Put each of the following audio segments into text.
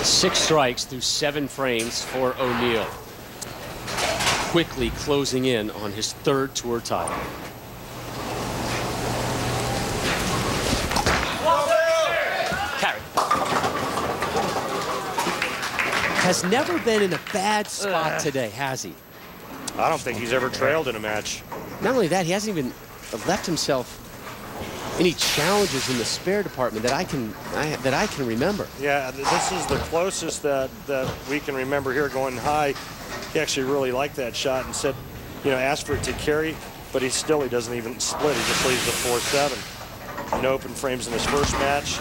6 strikes through 7 frames for O'Neal. Quickly closing in on his 3rd tour title. Carry. Has never been in a bad spot today, has he? I don't think he's ever trailed in a match. Not only that, he hasn't even left himself any challenges in the spare department that I can remember. Yeah, this is the closest that we can remember here going high. He actually really liked that shot and said, you know, asked for it to carry, but he doesn't even split. He just leaves the 4-7. No open frames in his first match.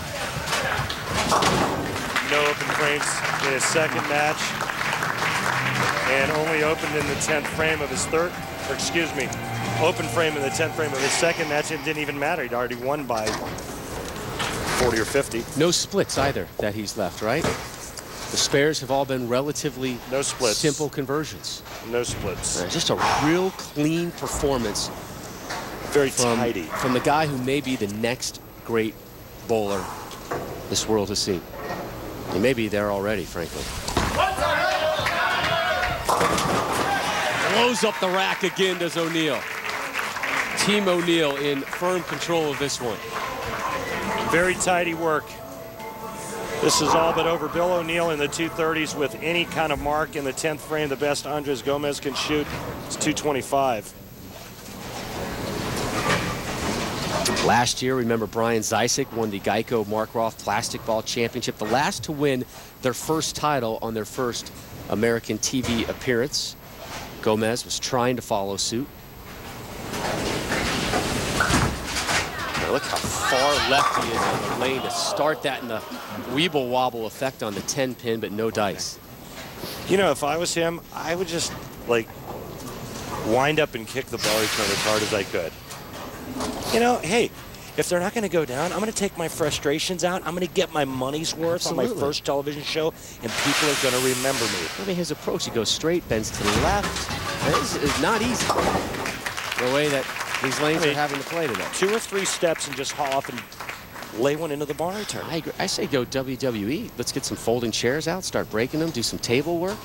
No open frames in his second match. And only opened in the 10th frame of his open frame in the 10th frame of his second match. It didn't even matter. He'd already won by 40 or 50. No splits either that he's left, right? The spares have all been relatively simple conversions. No splits. Just a real clean performance. Very tidy. From the guy who may be the next great bowler this world has seen. He may be there already, frankly. Blows up the rack again, does O'Neal. Team O'Neal in firm control of this one. Very tidy work. This is all but over. Bill O'Neal in the 230s with any kind of mark in the 10th frame. The best Andres Gomez can shoot is 225. Last year, remember, Brian Zysick won the GEICO Markroff Plastic Ball Championship, the last to win their first title on their first American TV appearance. Gomez was trying to follow suit. Now look how far left he is on the lane to start that in the weeble wobble effect on the 10 pin, but no dice. You know, if I was him, I would just like wind up and kick the ball return as hard as I could. You know, hey, if they're not going to go down, I'm going to take my frustrations out. I'm going to get my money's worth on my first television show, and people are going to remember me. I mean, his approach, he goes straight, bends to the left. This is not easy, the way that these lanes are having to play today. 2 or 3 steps and just haul off and lay one into the bar return. I agree. I say go WWE. Let's get some folding chairs out, start breaking them, do some table work.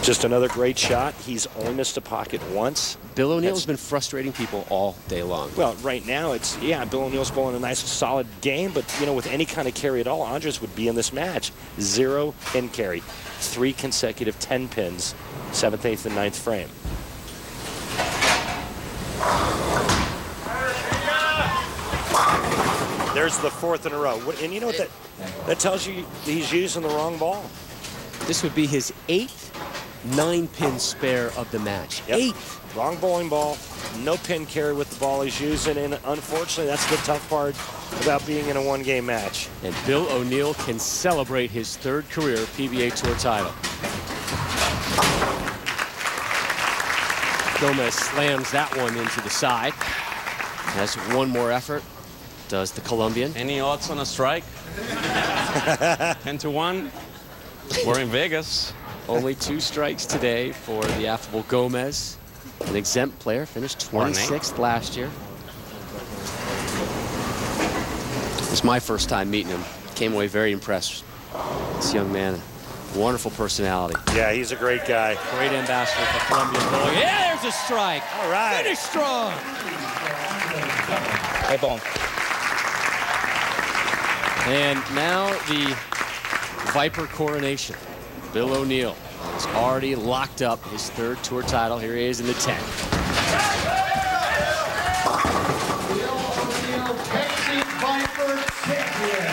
Just another great shot. He's only missed a pocket once. Bill O'Neal's been frustrating people all day long. Well, right now it's, yeah, Bill O'Neal's bowling a nice, solid game, but, you know, with any kind of carry at all, Andres would be in this match. 0 pin carry. 3 consecutive 10 pins, 7th, 8th, and 9th frame. There's the 4th in a row. And you know what that tells you? He's using the wrong ball. This would be his 8th 9-pin spare of the match. Yep. 8th. Wrong bowling ball, no pin carry with the ball he's using, and unfortunately that's the tough part about being in a 1-game match. And Bill O'Neal can celebrate his 3rd career PBA Tour title. Gomez slams that one into the side. Has one more effort, does the Colombian. Any odds on a strike? 10-1. We're in Vegas. Only 2 strikes today for the affable Gomez. An exempt player, finished 26th last year. It was my first time meeting him. Came away very impressed. This young man, wonderful personality. Yeah, he's a great guy. Great ambassador for Colombian bowling. Yeah, there's a strike. All right. Finish strong. Hey, bone. And now the Viper coronation. Bill O'Neal has already locked up his 3rd tour title. Here he is in the 10th. Bill O'Neal, Pepsi Viper Champion.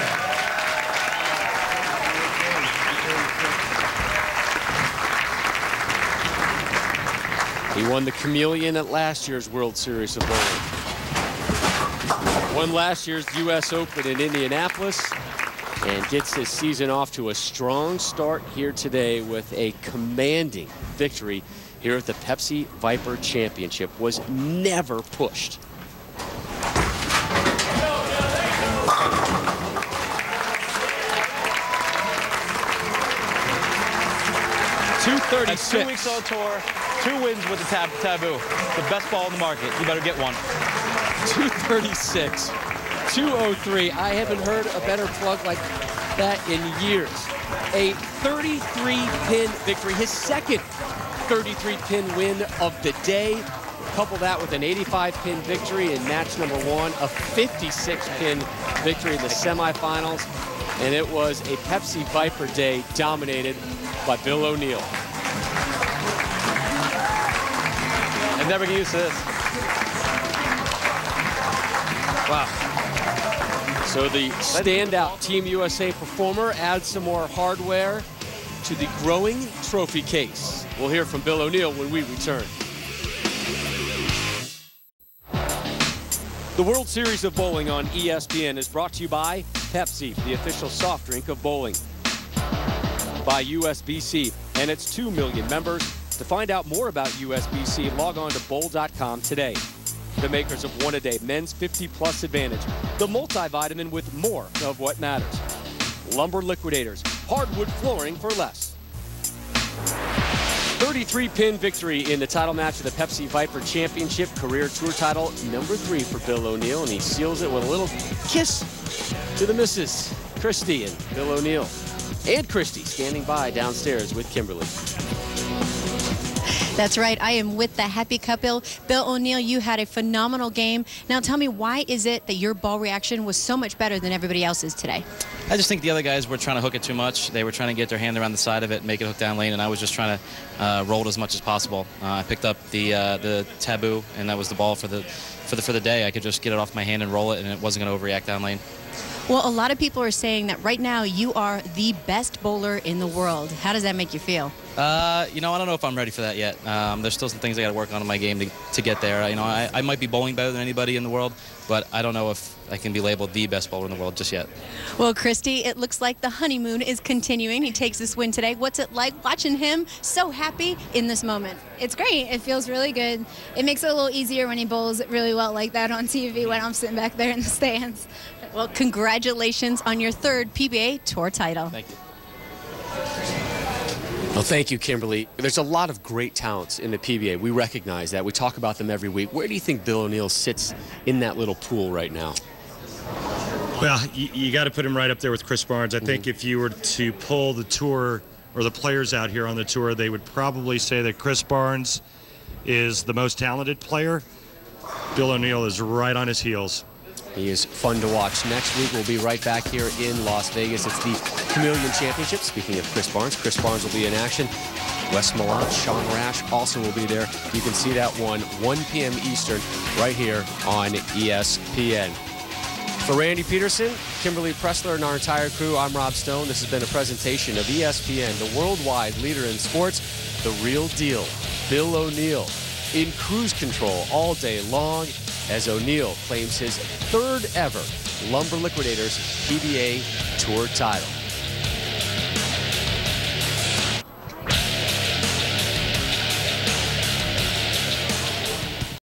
He won the Chameleon at last year's World Series of Bowling. Won last year's U.S. Open in Indianapolis. And gets his season off to a strong start here today with a commanding victory here at the Pepsi Viper Championship. Was never pushed. 236. 2 weeks on tour, 2 wins with the taboo. The best ball in the market. You better get one. 236. 203. I haven't heard a better plug like that in years. A 33-pin victory, his second 33-pin win of the day. Couple that with an 85-pin victory in match number 1, a 56-pin victory in the semifinals, and it was a Pepsi Viper day dominated by Bill O'Neill. I never get used to this. Wow. So the standout Team USA performer adds some more hardware to the growing trophy case. We'll hear from Bill O'Neill when we return. The World Series of Bowling on ESPN is brought to you by Pepsi, the official soft drink of bowling. By USBC and its 2 million members. To find out more about USBC, log on to bowl.com today. The makers of One A Day Men's 50+ Advantage, the multivitamin with more of what matters. Lumber Liquidators, hardwood flooring for less. 33-pin victory in the title match of the Pepsi Viper Championship, career tour title number 3 for Bill O'Neill, and he seals it with a little kiss to the missus, Christy and Bill O'Neill. And Christy standing by downstairs with Kimberly. That's right. I am with the happy couple. Bill O'Neill, you had a phenomenal game. Now tell me, why is it that your ball reaction was so much better than everybody else's today? I just think the other guys were trying to hook it too much. They were trying to get their hand around the side of it, make it hook down lane, and I was just trying to roll it as much as possible. I picked up the taboo, and that was the ball for the day. I could just get it off my hand and roll it, and it wasn't going to overreact down lane. Well, a lot of people are saying that right now you are the best bowler in the world. How does that make you feel? You know, I don't know if I'm ready for that yet. There's still some things I got to work on in my game to get there. You know, I might be bowling better than anybody in the world, but I don't know if I can be labeled the best bowler in the world just yet. Well, Christy, it looks like the honeymoon is continuing. He takes this win today. What's it like watching him so happy in this moment? It's great. It feels really good. It makes it a little easier when he bowls really well like that on TV when I'm sitting back there in the stands. Well, congratulations on your 3rd PBA Tour title. Thank you. Well, thank you, Kimberly. There's a lot of great talents in the PBA. We recognize that. We talk about them every week. Where do you think Bill O'Neill sits in that little pool right now? Well, you got to put him right up there with Chris Barnes. I think if you were to pull the tour or the players out here on the tour, they would probably say that Chris Barnes is the most talented player. Bill O'Neill is right on his heels. He is fun to watch. Next week, we'll be right back here in Las Vegas. It's the Chameleon Championship. Speaking of Chris Barnes will be in action. Wes Milan, Sean Rash also will be there. You can see that one 1 p.m. Eastern right here on ESPN. For Randy Peterson, Kimberly Pressler, and our entire crew, I'm Rob Stone. This has been a presentation of ESPN, the worldwide leader in sports, The Real Deal. Bill O'Neill in cruise control all day long as O'Neill claims his 3rd ever Lumber Liquidators PBA Tour title.